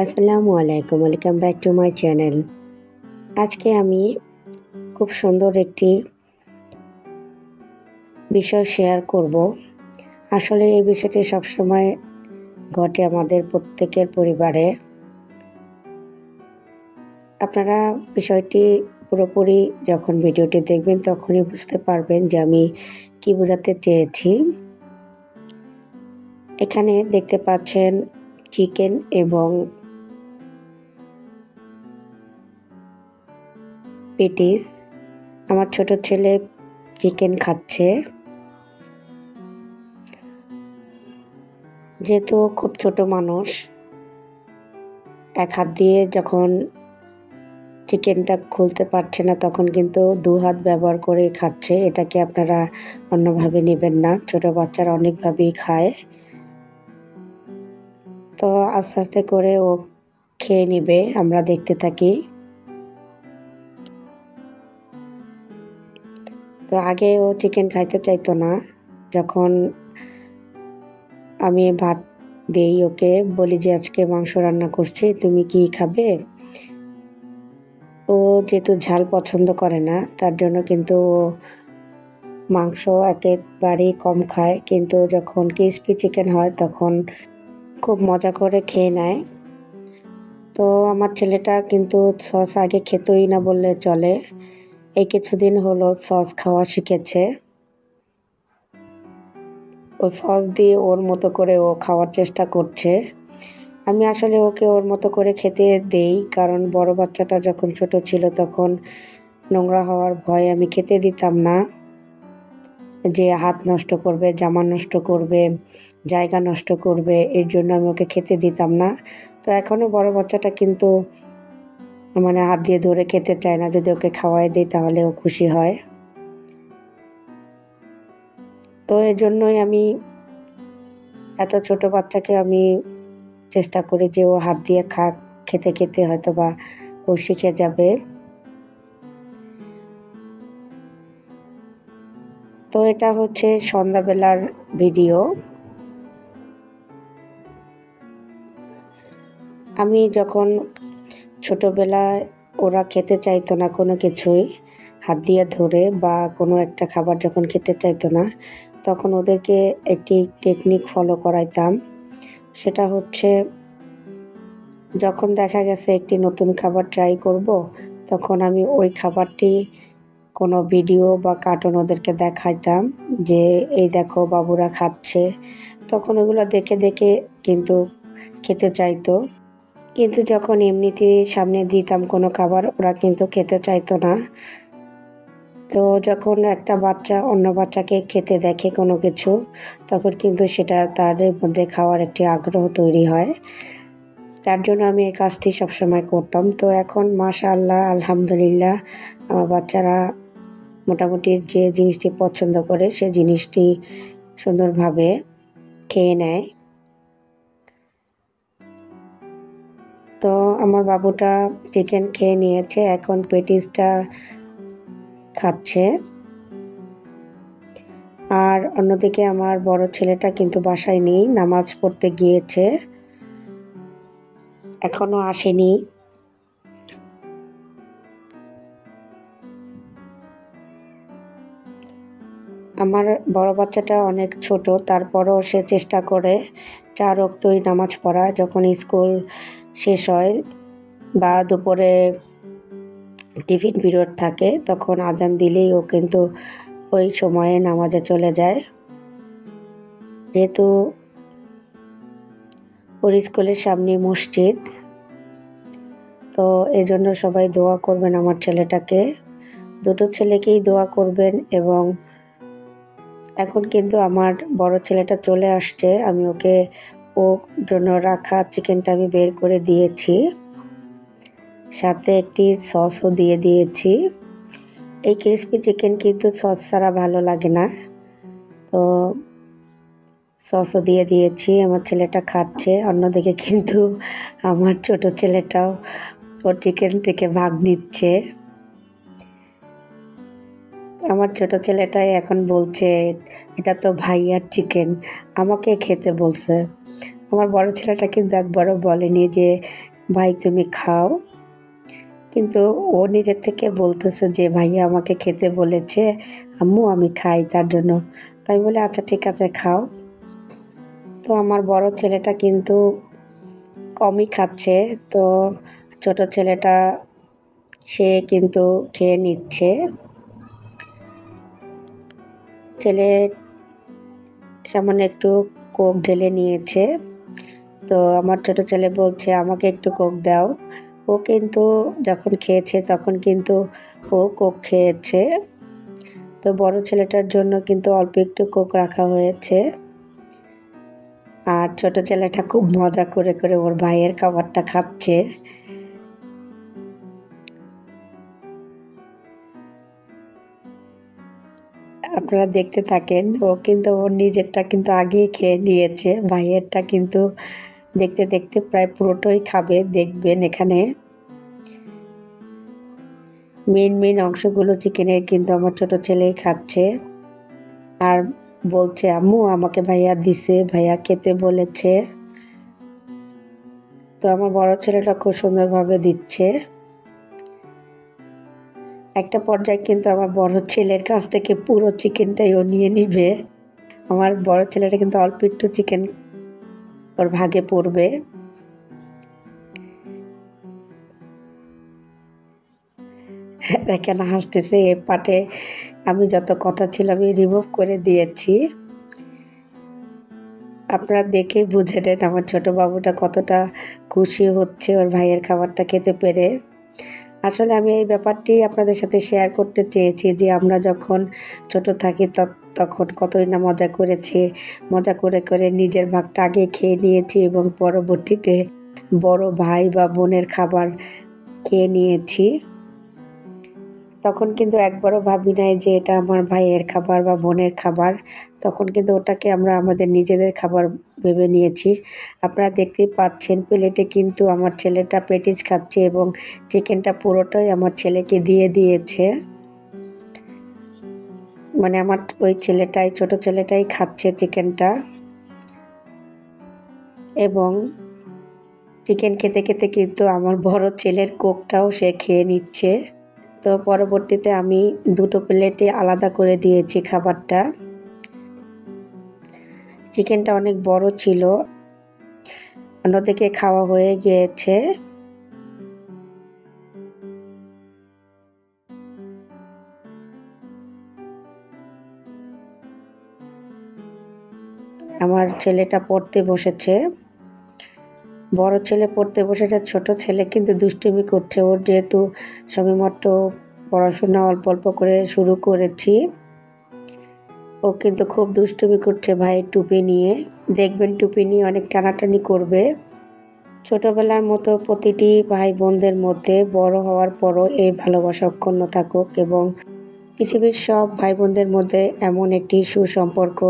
আসসালামু আলাইকুম, welcome back to my channel. আজকে আমি খুব সুন্দর একটি বিষয় শেয়ার করব। আসলে এই বিষয়টি সবসময় ঘটে আমাদের প্রত্যেকের পরিবারে। আপনারা বিষয়টি পুরোপুরি যখন ভিডিওটি দেখবেন তখনই বুঝতে পারবেন যে আমি কি বোঝাতে চেয়েছি। এখানে দেখতে পাচ্ছেন চিকেন এবং পেটিস। আমার ছোট ছেলে চিকেন খাচ্ছে। যেহেতু খুব ছোট মানুষ, এক হাত দিয়ে যখন চিকেনটা খুলতে পারছে না তখন কিন্তু ২ হাত ব্যবহার করে খাচ্ছে। এটাকে আপনারা অন্যভাবে নেবেন না। ছোট বাচ্চারা অনেকভাবেই খায়। তো আস্তে, আস্তে করে ও খেয়ে নিবে। আমরা দেখতে থাকি। তো আগে ও চিকেন খাইতে চাইতো না। যখন আমি ভাত দেই ওকে, বলি যে আজকে মাংস রান্না করছি, তুমি কি খাবে? ও যেহেতু ঝাল পছন্দ করে না, তার জন্য কিন্তু ও মাংস একেবারেই কম খায়। কিন্তু যখন ক্রিসপি চিকেন হয় তখন খুব মজা করে খেয়ে নেয়। তো আমার ছেলেটা কিন্তু সস আগে খেতই না বললে চলে। এই কিছুদিন হলো সস খাওয়া শিখেছে। ও সস দিয়ে ওর মতো করে ও খাওয়ার চেষ্টা করছে। আমি আসলে ওকে ওর মতো করে খেতে দেই, কারণ বড় বাচ্চাটা যখন ছোট ছিল তখন নোংরা হওয়ার ভয়ে আমি খেতে দিতাম না। যে হাত নষ্ট করবে, জামা নষ্ট করবে, জায়গা নষ্ট করবে, এর জন্য আমি ওকে খেতে দিতাম না। তো এখনও বড় বাচ্চাটা কিন্তু হাত দিয়ে ধরে খেতে চায় না। যদি ওকে খাওয়াই দিই তাহলে ও খুশি হয়। তো এজন্যই আমি এত ছোট বাচ্চাকে আমি চেষ্টা করি যে ও হাত দিয়ে খাক, খেতে, খেতে হয়তোবা ও শিখে যাবে। তো এটা হচ্ছে সন্ধ্যাবেলার ভিডিও। আমি যখন ছোটবেলায় ওরা খেতে চাইতো না কোনো কিছুই, হাত দিয়ে ধরে বা কোনো একটা খাবার যখন খেতে চাইতো না, তখন ওদেরকে একটি টেকনিক ফলো করাইতাম। সেটা হচ্ছে, যখন দেখা গেছে একটি নতুন খাবার ট্রাই করব, তখন আমি ওই খাবারটি কোনো ভিডিও বা কার্টুন ওদেরকে দেখাইতাম যে এই দেখো বাবুরা খাচ্ছে। তখন ওগুলো দেখে, দেখে কিন্তু খেতে চাইতো। কিন্তু যখন এমনিতেই সামনে দিতাম কোনো খাবার, ওরা কিন্তু খেতে চাইতো না। তো যখন একটা বাচ্চা অন্য বাচ্চাকে খেতে দেখে কোনো কিছু, তখন কিন্তু সেটা তাদের মধ্যে খাওয়ার একটি আগ্রহ তৈরি হয়। তার জন্য আমি এই কাজটি সবসময় করতাম। তো এখন মাশাআল্লাহ, আলহামদুলিল্লাহ, আমার বাচ্চারা মোটামুটি যে জিনিসটি পছন্দ করে সে জিনিসটি সুন্দরভাবে খেয়ে নেয়। তো আমার বাবুটা চিকেন খেয়ে নিয়েছে, এখন পেটিসটা খাচ্ছে। আর অন্যদিকে আমার বড় ছেলেটা কিন্তু বাসায় নেই, নামাজ পড়তে গিয়েছে, এখনো আসেনি। আমার বড় বাচ্চাটা অনেক ছোট, তারপরও সে চেষ্টা করে ৪ ওয়াক্তই নামাজ পড়া। যখন স্কুল শেষ হয় বা দুপুরে টিফিন পিরিয়ড থাকে, তখন আজান দিলেই ও কিন্তু ওই সময়ে নামাজে চলে যায়। যেহেতু ওর স্কুলের সামনে মসজিদ, তো এজন্য সবাই দোয়া করবেন আমার ছেলেটাকে। দুটো ছেলেকেই দোয়া করবেন। এবং এখন কিন্তু আমার বড় ছেলেটা চলে আসছে। আমি ওকে ওর জন্য রাখা চিকেনটা আমি বের করে দিয়েছি, সাথে একটি সসও দিয়ে দিয়েছি। এই ক্রিসপি চিকেন কিন্তু সস ছাড়া ভালো লাগে না। তো সসও দিয়ে দিয়েছি, আমার ছেলেটা খাচ্ছে। অন্যদিকে কিন্তু আমার ছোট ছেলেটাও ওর চিকেন থেকে ভাগ নিচ্ছে। আমার ছোট ছেলেটাই এখন বলছে এটা তো ভাইয়ার চিকেন, আমাকে খেতে বলছে। আমার বড় ছেলেটা কিন্তু একবারও বলেনি যে ভাই তুমি খাও, কিন্তু ও নিজের থেকে বলতেছে যে ভাইয়া আমাকে খেতে বলেছে, আম্মু আমি খাই তার জন্য। তাই বলে আচ্ছা ঠিক আছে খাও। তো আমার বড় ছেলেটা কিন্তু কমই খাচ্ছে, তো ছোট ছেলেটা সে কিন্তু খেয়ে নিচ্ছে। ছেলে সামান্য একটু কোক ঢেলে নিয়েছে, তো আমার ছোট ছেলে বলছে আমাকে একটু কোক দাও। ও কিন্তু যখন খেয়েছে তখন কিন্তু ও কোক খেয়েছে। তো বড় ছেলেটার জন্য কিন্তু অল্প একটু কোক রাখা হয়েছে, আর ছোট ছেলেটা খুব মজা করে করে ওর ভাইয়ের খাবারটা খাচ্ছে। আপনারা দেখতে থাকেন, ও কিন্তু ওর নিজেরটা কিন্তু আগেই খেয়ে নিয়েছে, ভাইয়েরটা কিন্তু দেখতে দেখতে প্রায় পুরোটাই খাবে। দেখবেন এখানে মেন অংশগুলো চিকেনের কিন্তু আমার ছোট ছেলেই খাচ্ছে, আর বলছে আম্মু আমাকে ভাইয়া দিছে, ভাইয়া খেতে বলেছে। তো আমার বড় ছেলেটা খুব সুন্দরভাবে দিচ্ছে। একটা পর্যায়ে কিন্তু আমার বড় ছেলের কাছ থেকে পুরো চিকেনটাই ও নিয়ে নিবে। আমার বড় ছেলেটা কিন্তু অল্প একটু চিকেন ওর ভাগে পড়বে। দেখেন হাসতেছে, এ পাটে আমি যত কথা ছিল আমি রিমুভ করে দিয়েছি। আপনারা দেখেই বুঝে নেন আমার ছোট বাবুটা কতটা খুশি হচ্ছে ওর ভাইয়ের খাবারটা খেতে পেরে। আসলে আমি এই ব্যাপারটি আপনাদের সাথে শেয়ার করতে চেয়েছি যে আমরা যখন ছোট থাকি তখন কতই না মজা করেছি, মজা করে করে নিজের ভাগটা আগে খেয়ে নিয়েছি এবং পরবর্তীতে বড় ভাই বা বোনের খাবার খেয়ে নিয়েছি। তখন কিন্তু একবারও ভাবি নাই যে এটা আমার ভাইয়ের খাবার বা বোনের খাবার, তখন কিন্তু ওটাকে আমরা আমাদের নিজেদের খাবার ভেবে নিয়েছি। আপনারা দেখতেই পাচ্ছেন প্লেটে কিন্তু আমার ছেলেটা পেটিস খাচ্ছে এবং চিকেনটা পুরোটাই আমার ছেলেকে দিয়ে দিয়েছে। মানে আমার ওই ছেলেটাই, ছোট ছেলেটাই খাচ্ছে চিকেনটা, এবং চিকেন খেতে খেতে কিন্তু আমার বড় ছেলের কোকটাও সে খেয়ে নিচ্ছে। তো পরবর্তীতে আমি দুটো প্লেটে আলাদা করে দিয়েছি খাবারটা। চিকেনটা অনেক বড় ছিল, অন্যদিকে খাওয়া হয়ে গিয়েছে। আমার ছেলেটা পড়তে বসেছে, বড় ছেলে পড়তে বসেছে, ছোট ছেলে কিন্তু দুষ্টুমি করছে। ওর যেহেতু সবেমাত্র পড়াশোনা অল্প অল্প করে শুরু করেছি, ও কিন্তু খুব দুষ্টুমি করছে ভাইয়ের টুপি নিয়ে। দেখবেন টুপি নিয়ে অনেক টানাটানি করবে। ছোটবেলার মতো প্রতিটি ভাই বোনদের মধ্যে বড় হওয়ার পরও এই ভালোবাসা অক্ষুণ্ণ থাকুক, এবং পৃথিবীর সব ভাই বোনদের মধ্যে এমন একটি সুসম্পর্ক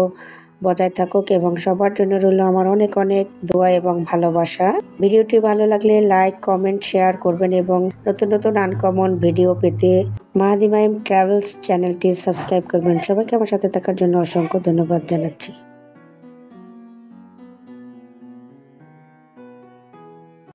বজায় থাকুক, এবং সবার জন্য রইল আমার অনেক অনেক দোয়া এবং ভালোবাসা। ভিডিওটি ভালো লাগলে লাইক, কমেন্ট, শেয়ার করবেন, এবং নতুন নতুন আনকমন ভিডিও পেতে মাহাদি মাইম ট্রাভেলস চ্যানেলটি সাবস্ক্রাইব করবেন। সবাইকে আমার সাথে থাকার জন্য অসংখ্য ধন্যবাদ জানাচ্ছি।